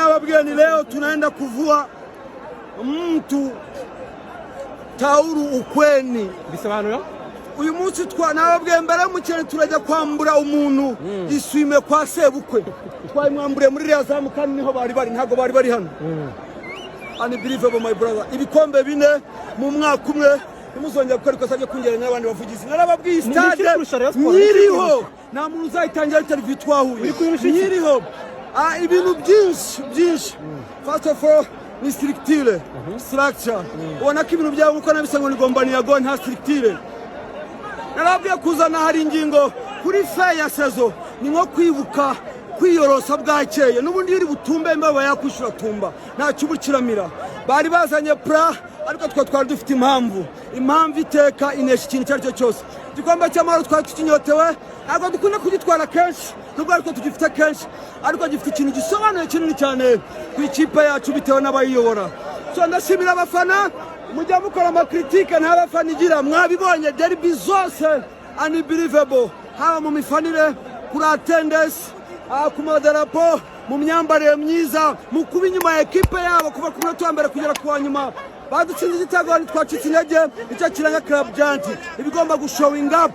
nababwieni leo tunaenda kuvua mtu tauru ukweni. Bisobanuro uyu munsi nababwiye mbere mu cyane turajya kwambura umuntu iswime kwa sebukwe. Twayimwambure muri iriya zamu kandi niho bari ntago bari hano. Unbelievable my brother. Ibikombe 4 mu mwaka umwe nimuzongera gukora ikosa ryo kungeranya n'abandi bavugizi. Narababwiye stade nyiriho nta muntu uzayitangira interview twahuye nyiriho. Ibintu byinshi first of all ni structure ubona ko ibintu byabo uko nabise ngo nigombani yago nta structure. Narabwiye kuzana hari ingingo kuri fe ya saison ni nko kwibuka kwiyorosa bwakeye n'ubundi iri butumbe mbaba yakwishura tumba nta cyubukiramira. Bari bazanye pra ariko twari dufite impamvu iteka inesha ikintu cyaricyo cyose. Igikombe cy'amahoro twari tukinyotewe ntabwo dukunda kugitwara kenshi nubwo ariko tugifite kenshi ariko gifite ikintu gisobanuye kinini cyane ku ikipe yacu bitewe n'abayiyobora. So ndashimira abafana mujya mukora amakritike nta bafana igira mwabibonye derby zose unbelievable haba mu mifanire kuri attendance ku madarapo mu myambarire myiza mu kuba inyuma ya ekipe yabo kuva ku munota wa mbere kugera ku wa nyuma. Badutsinze igitego twacitse intege icyo kiranga club giant ibigomba gushowing up.